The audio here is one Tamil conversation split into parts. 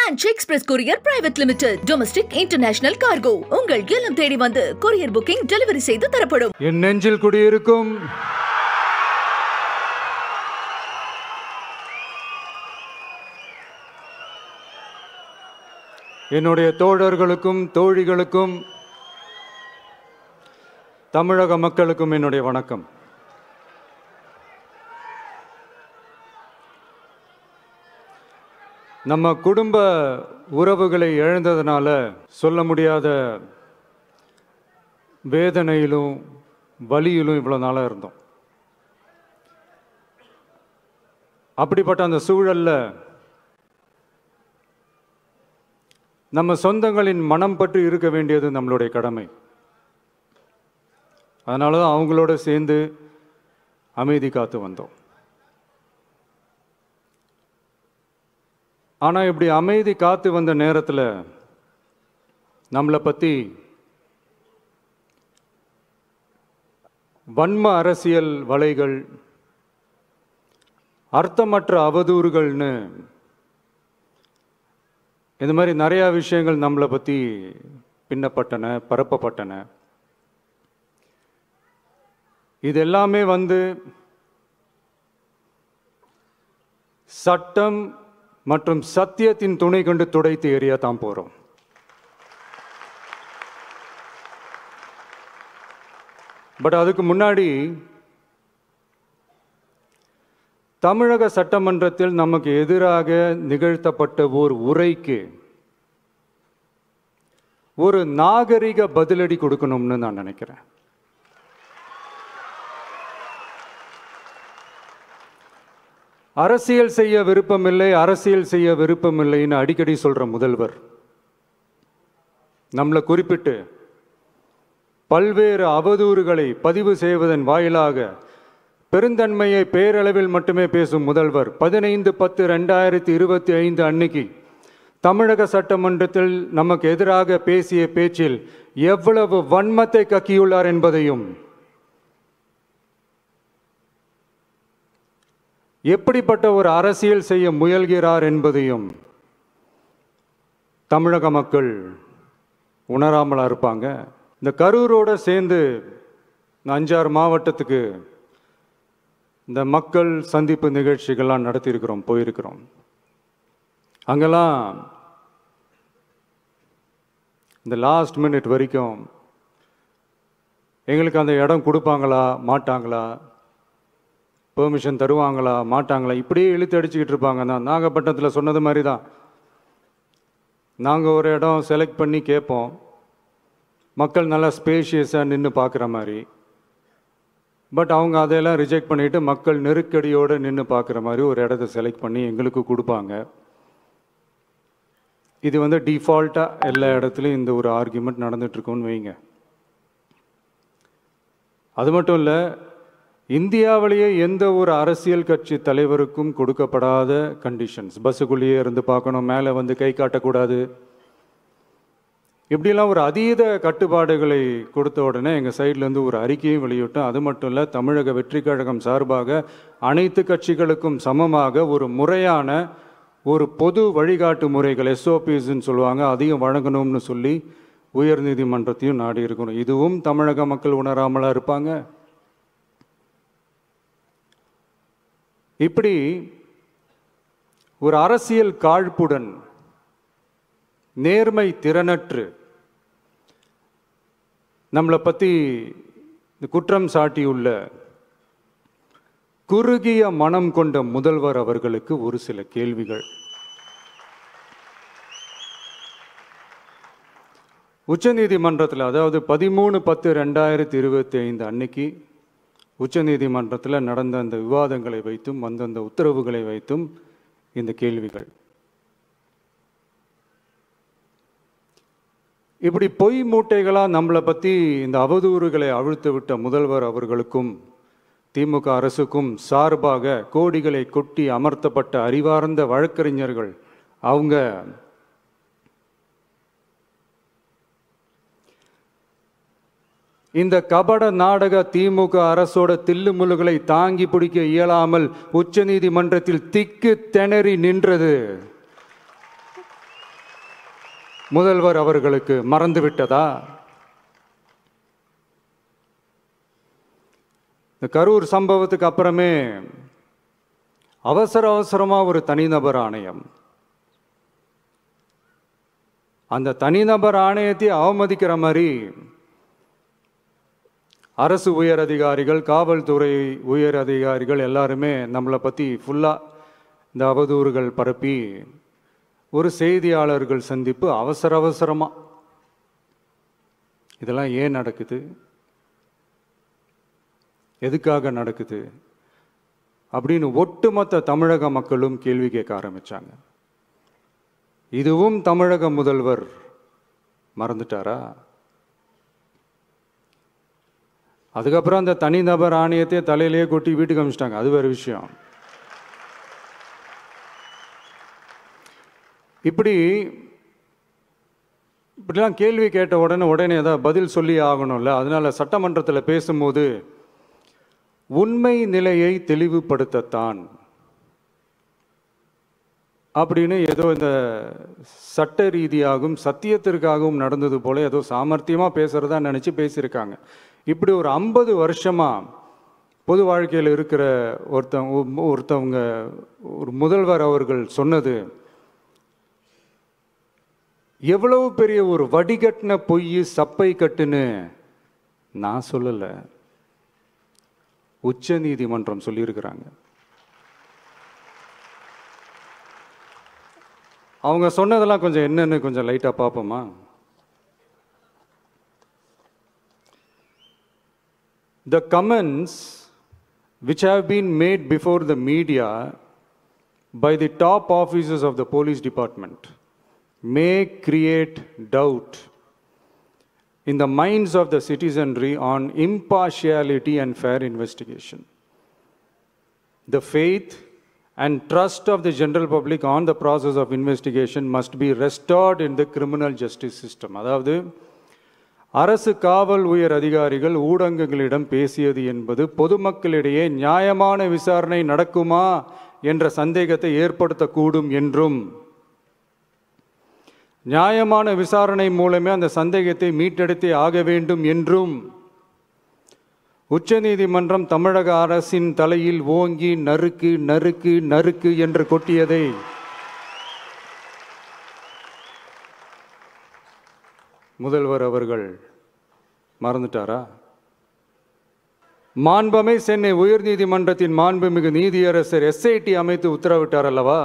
Ranch Express Courier Private Limited. Domestic International Cargo. உங்கள் இல்லம் தேடி வந்து courier booking delivery செய்து தரப்படும். என் நெஞ்சில் குடியிருக்கும் என்னுடைய தோழர்களுக்கும் தோழிகளுக்கும் தமிழக மக்களுக்கும் என்னுடைய வணக்கம். நம்ம குடும்ப உறவுகளை இழந்ததனால சொல்ல முடியாத வேதனையிலும் வலியிலும் இவ்வளோ நாளாக இருந்தோம். அப்படிப்பட்ட அந்த சூழல்ல நம்ம சொந்தங்களின் மனம் பற்றி இருக்க வேண்டியது நம்மளுடைய கடமை. அதனால தான் அவங்களோட சேர்ந்து அமைதி காத்து வந்தோம். ஆனால் இப்படி அமைதி காத்து வந்த நேரத்தில் நம்மளை பற்றி வன்ம அரசியல் வலைகள், அர்த்தமற்ற அவதூறுகள்னு இந்த மாதிரி நிறையா விஷயங்கள் நம்மளை பற்றி பின்னப்பட்டன, பரப்பப்பட்டன. இது எல்லாமே சட்டம் மற்றும் சத்தியத்தின் துணை கொண்டு துடைத்து எறிய தான் போகிறோம். பட் அதுக்கு முன்னாடி தமிழக சட்டமன்றத்தில் நமக்கு எதிராக நிகழ்த்தப்பட்ட ஓர் உரைக்கு ஒரு நாகரிக பதிலடி கொடுக்கணும்னு நான் நினைக்கிறேன். அரசியல் செய்ய விருப்பமில்லை, அரசியல் செய்ய விருப்பமில்லைன்னு அடிக்கடி சொல்ற முதல்வர் நம்மளை குறிப்பிட்டு பல்வேறு அவதூறுகளை பதிவு செய்வதன் வாயிலாக பெருந்தன்மையை பேரளவில் மட்டுமே பேசும் முதல்வர் 15/10/2025 அன்னைக்கு தமிழக சட்டமன்றத்தில் நமக்கு எதிராக பேசிய பேச்சில் எவ்வளவு வன்மத்தை கக்கியுள்ளார் என்பதையும், எப்படிப்பட்ட ஒரு அரசியல் செய்ய முயல்கிறார் என்பதையும் தமிழக மக்கள் உணராமலா இருப்பாங்க. இந்த கரூரோடு சேர்ந்து 5-6 மாவட்டத்துக்கு இந்த மக்கள் சந்திப்பு நிகழ்ச்சிகள்லாம் நடத்தியிருக்கிறோம், போயிருக்கிறோம். அங்கெல்லாம் இந்த லாஸ்ட் மினிட் வரைக்கும் எங்களுக்கு அந்த இடம் கொடுப்பாங்களா மாட்டாங்களா, பெர்மிஷன் தருவாங்களா மாட்டாங்களா, இப்படியே இழுத்து அடிச்சுக்கிட்டு இருப்பாங்க. தான் நாகப்பட்டினத்தில் சொன்னது மாதிரி தான். நாங்கள் ஒரு இடம் செலக்ட் பண்ணி கேட்போம், மக்கள் நல்லா ஸ்பேஷியஸாக நின்று பார்க்குற மாதிரி. பட் அவங்க அதையெல்லாம் ரிஜெக்ட் பண்ணிவிட்டு மக்கள் நெருக்கடியோடு நின்று பார்க்குற மாதிரி ஒரு இடத்த செலக்ட் பண்ணி எங்களுக்கு கொடுப்பாங்க. இது டிஃபால்ட்டாக எல்லா இடத்துலையும் இந்த ஒரு ஆர்கியூமெண்ட் நடந்துகிட்ருக்கோன்னு வைங்க. அது மட்டும் இல்லை, இந்தியாவிலேயே எந்த ஒரு அரசியல் கட்சி தலைவருக்கும் கொடுக்கப்படாத கண்டிஷன்ஸ். பஸ்ஸுக்குள்ளேயே இருந்து பார்க்கணும், மேலே கை காட்டக்கூடாது, இப்படிலாம் ஒரு அதீத கட்டுப்பாடுகளை கொடுத்த உடனே எங்கள் சைட்லேருந்து ஒரு அறிக்கையும் வெளியிட்டோம். அது மட்டும் இல்லை, தமிழக வெற்றி கழகம் சார்பாக அனைத்து கட்சிகளுக்கும் சமமாக ஒரு முறையான ஒரு பொது வழிகாட்டு முறைகள், SOPஸ்ன்னு சொல்லுவாங்க, அதையும் வழங்கணும்னு சொல்லி உயர்நீதிமன்றத்தையும் நாடி இருக்கணும். இதுவும் தமிழக மக்கள் உணராமலா இருப்பாங்க. இப்படி ஒரு அரசியல் காழ்ப்புடன், நேர்மை திறனற்று நம்மளை பற்றி குற்றம் சாட்டியுள்ள குறுகிய மனம் கொண்ட முதல்வர் அவர்களுக்கு ஒரு சில கேள்விகள். உச்சநீதிமன்றத்தில், அதாவது 13/10/2025 அன்னைக்கு உச்சநீதிமன்றத்தில் நடந்த அந்த விவாதங்களை வைத்தும் அந்த உத்தரவுகளை வைத்தும் இந்த கேள்விகள். இப்படி பொய் மூட்டைகளாக நம்மளை பற்றி இந்த அவதூறுகளை அவிழ்த்து விட்ட முதல்வர் அவர்களுக்கும் திமுக அரசுக்கும் சார்பாக கோடிகளை கொட்டி அமர்த்தப்பட்ட அறிவார்ந்த வழக்கறிஞர்கள் அவங்க இந்த கபட நாடக திமுக அரசோட தில்லுமுல்லுகளை தாங்கி பிடிக்க இயலாமல் உச்சநீதிமன்றத்தில் திக்கு திணறி நின்றது. முதல்வர் அவர்களுக்கு மறந்துவிட்டதா? இந்த கரூர் சம்பவத்துக்கு அப்புறமே அவசரமாக ஒரு தனிநபர் ஆணையம், அந்த தனிநபர் ஆணையத்தை அவமதிக்கிற மாதிரி அரசு உயர் அதிகாரிகள், காவல்துறை உயர் அதிகாரிகள் எல்லாருமே நம்மளை பற்றி ஃபுல்லாக இந்த அவதூறுகள் பரப்பி ஒரு செய்தியாளர்கள் சந்திப்பு அவசரமாக. இதெல்லாம் ஏன் நடக்குது, எதுக்காக நடக்குது அப்படின்னு ஒட்டுமொத்த தமிழக மக்களும் கேள்வி கேட்க ஆரம்பிச்சாங்க. இதுவும் தமிழக முதல்வர் மறந்துட்டாரா? அதுக்கப்புறம் அந்த தனிநபர் ஆணையத்தை தலையிலேயே கொட்டி வீட்டுக்கு அனுப்பிச்சிட்டாங்க. அது வேறு விஷயம். இப்படிலாம் கேள்வி கேட்ட உடனே ஏதாவது பதில் சொல்லி ஆகணும்ல. அதனால சட்டமன்றத்தில் பேசும்போது உண்மை நிலையை தெளிவுபடுத்தத்தான் அப்படின்னு ஏதோ இந்த சட்ட ரீதியாகவும் சத்தியத்திற்காகவும் நடந்தது போல ஏதோ சாமர்த்தியமாக பேசுகிறதா நினச்சி பேசியிருக்காங்க. இப்படி ஒரு 50 வருஷமாக பொது வாழ்க்கையில் இருக்கிற ஒருத்தவங்க ஒரு முதல்வர் அவர்கள் சொன்னது எவ்வளவு பெரிய ஒரு வடிகட்டின பொய், சப்பை கட்டுன்னு நான் சொல்லலை, உச்ச நீதிமன்றம் சொல்லியிருக்கிறாங்க. அவங்க சொன்னதெல்லாம் கொஞ்சம் என்னன்னு கொஞ்சம் லைட்டாக பார்ப்போமா? The comments which have been made before the media by the top officers of the police department may create doubt in the minds of the citizenry on impartiality and fair investigation. The faith and trust of the general public on the process of investigation must be restored in the criminal justice system. அதாவது அரசு காவல் உயர் அதிகாரிகள் ஊடகங்களிடம் பேசியது என்பது பொதுமக்களிடையே நியாயமான விசாரணை நடக்குமா என்ற சந்தேகத்தை ஏற்படுத்தக்கூடும் என்றும், நியாயமான விசாரணை மூலமே அந்த சந்தேகத்தை மீட்டெடுத்தே ஆக வேண்டும் என்றும் உச்சநீதிமன்றம் தமிழக அரசின் தலையில் ஓங்கி நறுக்கு நறுக்கு நறுக்கு என்று கொட்டியதை முதல்வர் அவர்கள் மறந்துட்டாரா? மாண்பமை சென்னை உயர்நீதிமன்றத்தின் மாண்புமிகு நீதியரசர் SIT அமைத்து உத்தரவிட்டார் அல்லவா?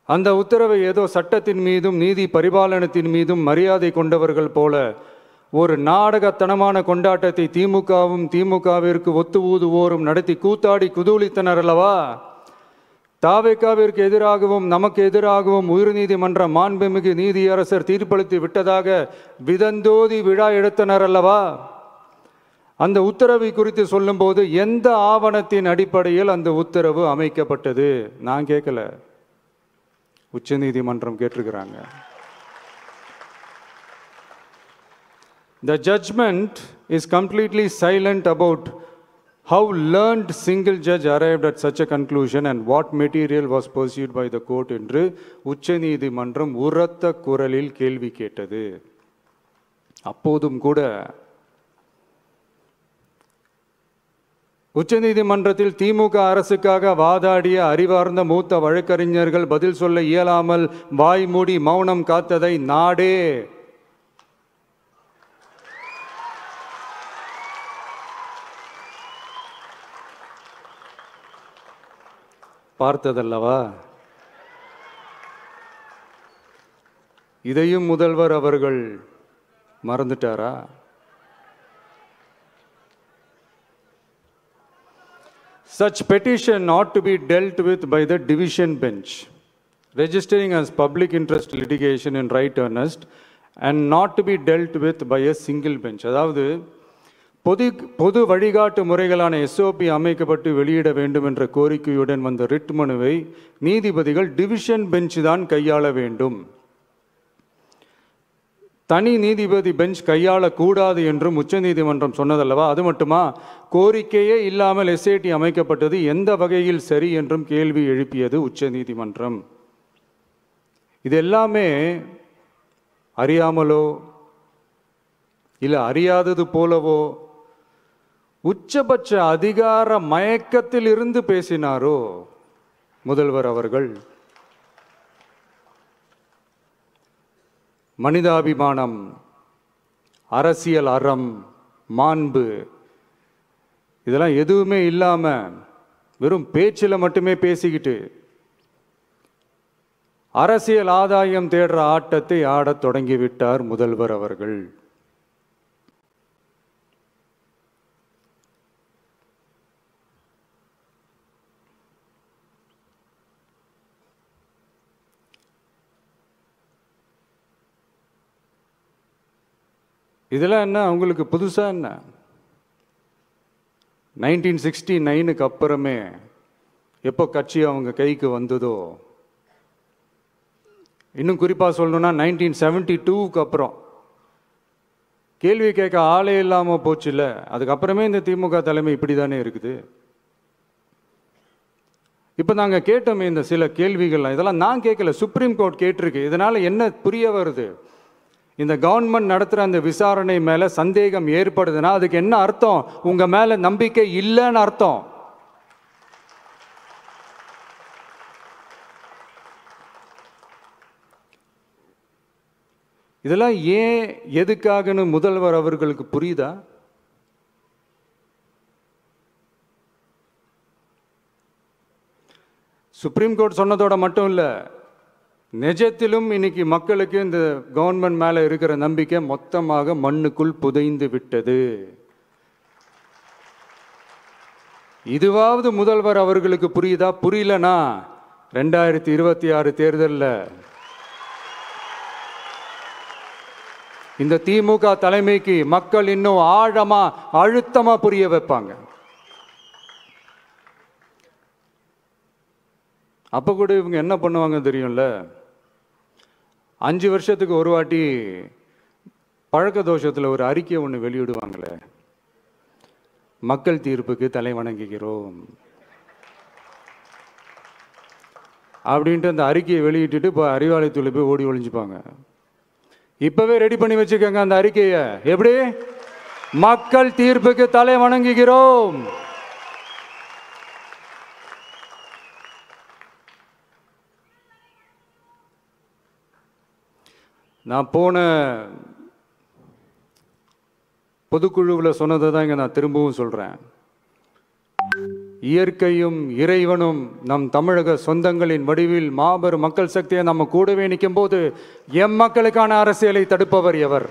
அந்த உத்தரவை ஏதோ சட்டத்தின் மீதும் நீதி பரிபாலனத்தின் மீதும் மரியாதை கொண்டவர்கள் போல ஒரு நாடகத்தனமான கொண்டாட்டத்தை திமுகவும் திமுகவிற்கு ஒத்து ஊதுவோரும் நடத்தி கூத்தாடி குதூளித்தனர் அல்லவா? தாவேகாவிற்கு எதிராகவும் நமக்கு எதிராகவும் உயர்நீதிமன்ற மாண்புமிகு நீதியரசர் தீர்ப்பளித்து விட்டதாக விதந்தோதி விழா எடுத்தனர் அல்லவா? அந்த உத்தரவை குறித்து சொல்லும்போது எந்த ஆவணத்தின் அடிப்படையில் அந்த உத்தரவு அமைக்கப்பட்டது? நான் கேட்கல, உச்சநீதிமன்றம் கேட்டிருக்கிறாங்க. The judgment is completely silent about how learned single judge arrived at such a conclusion and what material was pursued by the court என்று உச்சநீதிமன்றம் உரத்த குரலில் கேள்வி கேட்டது. அப்போதும் கூட உச்சநீதிமன்றத்தில் திமுக அரசுக்காக வாதாடிய அறிவார்ந்த மூத்த வழக்கறிஞர்கள் பதில் சொல்ல இயலாமல் வாய் மூடி மௌனம் காத்ததை நாடே பார்த்ததல்லவா? இதையும் முதல்வர் அவர்கள் மறந்துட்டாரா? Such petition ought to be dealt with by the division bench, registering as public interest litigation in right earnest and not to be dealt with by a single bench. அதாவது பொது வழிகாட்டு முறைகளான SOP அமைக்கப்பட்டு வெளியிட வேண்டும் என்ற கோரிக்கையுடன் வந்த ரிட் மனுவை நீதிபதிகள் டிவிஷன் பெஞ்ச் தான் கையாள வேண்டும், தனி நீதிபதி பெஞ்ச் கையாளக்கூடாது என்றும் உச்சநீதிமன்றம் சொன்னதல்லவா? அது மட்டுமா, கோரிக்கையே இல்லாமல் SIT அமைக்கப்பட்டது எந்த வகையில் சரி என்றும் கேள்வி எழுப்பியது உச்சநீதிமன்றம். இது எல்லாமே அறியாமலோ இல்லை அறியாதது போலவோ உச்சபட்ச அதிகார மயக்கத்தில் இருந்து பேசினாரோ முதல்வர் அவர்கள்? மனிதாபிமானம், அரசியல் அறம், மாண்பு இதெல்லாம் எதுவுமே இல்லாம வெறும் பேச்சில் மட்டுமே பேசிக்கிட்டு அரசியல் ஆதாயம் தேடுற ஆட்டத்தை ஆடத் தொடங்கிவிட்டார் முதல்வர் அவர்கள். இதெல்லாம் என்ன அவங்களுக்கு புதுசா என்ன? 1969க்கு அப்புறமே எப்போ கட்சி அவங்க கைக்கு வந்ததோ, இன்னும் குறிப்பாக சொல்லணும்னா 1972க்கு அப்புறம் கேள்வி கேட்க ஆளே இல்லாமல் போச்சு இல்லை. அதுக்கப்புறமே இந்த திமுக தலைமை இப்படி தானே இருக்குது. இப்போ நாங்கள் கேட்டோமே இந்த சில கேள்விகள்லாம், இதெல்லாம் நான் கேட்கல, சுப்ரீம் கோர்ட் கேட்டிருக்கு. இதனால் என்ன புரிய வருது? இந்த கவர்மெண்ட் நடத்துகிற அந்த விசாரணை மேலே சந்தேகம் ஏற்படுதுன்னா அதுக்கு என்ன அர்த்தம்? உங்கள் மேலே நம்பிக்கை இல்லைன்னு அர்த்தம். இதெல்லாம் ஏன் எதுக்காகன்னு முதல்வர் அவர்களுக்கு புரியுதா? சுப்ரீம் கோர்ட் சொன்னதோட மட்டும் இல்லை, நிஜத்திலும் இன்னைக்கு மக்களுக்கு இந்த கவர்மெண்ட் மேலே இருக்கிற நம்பிக்கை மொத்தமாக மண்ணுக்குள் புதைந்து விட்டது. இதுவாவது முதல்வர் அவர்களுக்கு புரியுதா? புரியலனா 2026 தேர்தலில் இந்த திமுக தலைமைக்கு மக்கள் இன்னும் ஆழமா அழுத்தமா புரிய வைப்பாங்க. அப்ப கூட இவங்க என்ன பண்ணுவாங்க தெரியும்ல, 5 வருஷத்துக்கு ஒரு வாட்டி பழக்க தோஷத்தில் ஒரு அறிக்கை ஒன்று வெளியிடுவாங்களே, மக்கள் தீர்ப்புக்கு தலை வணங்குகிறோம் அப்படின்ட்டு அந்த அறிக்கையை வெளியிட்டுட்டு இப்போ அறிவாலயத்தில் போய் ஓடி ஒளிஞ்சுப்பாங்க. இப்பவே ரெடி பண்ணி வச்சுக்கோங்க அந்த அறிக்கையை. எப்படி? மக்கள் தீர்ப்புக்கு தலை வணங்குகிறோம். நான் போன பொதுக்குழுவில் சொன்னதை தான் இங்கே நான் திரும்பவும் சொல்கிறேன். இயற்கையும் இறைவனும் நம் தமிழக சொந்தங்களின் வடிவில் மாபெரும் மக்கள் சக்தியை நம்ம கூடவே நிற்கும் போது எம் மக்களுக்கான அரசியலை தடுப்பவர் எவர்?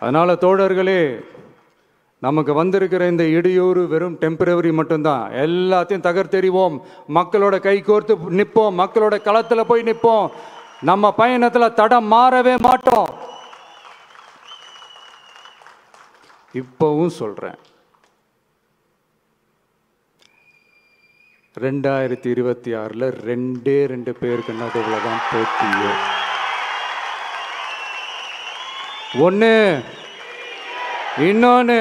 அதனால தோழர்களே, நமக்கு வந்திருக்கிற இந்த இடையூறு வெறும் டெம்பரவரி மட்டும்தான். எல்லாத்தையும் தகர்த்தெறிவோம், மக்களோட கை கோர்த்து நிற்போம், மக்களோட களத்தில் போய் நிற்போம். நம்ம பயணத்தில் தடம் மாறவே மாட்டோம். இப்பவும் சொல்றேன், 2026ல் 2 பேருக்கு நடுவில் தான் போட்டியே. ஒன்று, இன்னொன்று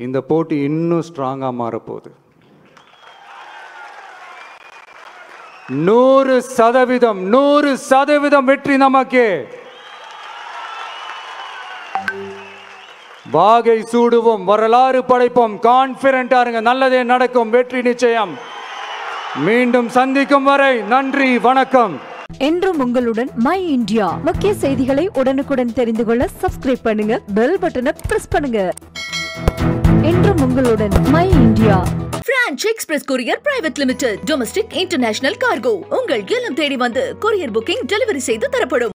இந்த போட்டி இன்னும் ஸ்ட்ராங்கா மாறப்போகுது. 100% வெற்றி நமக்கு. வாகை சூடுவோம், வரலாறு படைப்போம், கான்பிடென்டா இருங்க, நல்லதே நடக்கும், வெற்றி நிச்சயம். மீண்டும் சந்திக்கும் வரை நன்றி, வணக்கம். என்றும் உங்களுடன் மை இந்தியா. முக்கிய செய்திகளை உடனுக்குடன் தெரிந்து கொள்ள சப்ஸ்கிரைப் பண்ணுங்க, பெல் பட்டனை பிரஸ் பண்ணுங்க. என்றும் உங்களுடன் my India. Branch express courier private limited. Domestic international cargo. உங்கள் இல்லம் தேடி வந்து கொரியர் புக்கிங் டெலிவரி செய்து தரப்படும்.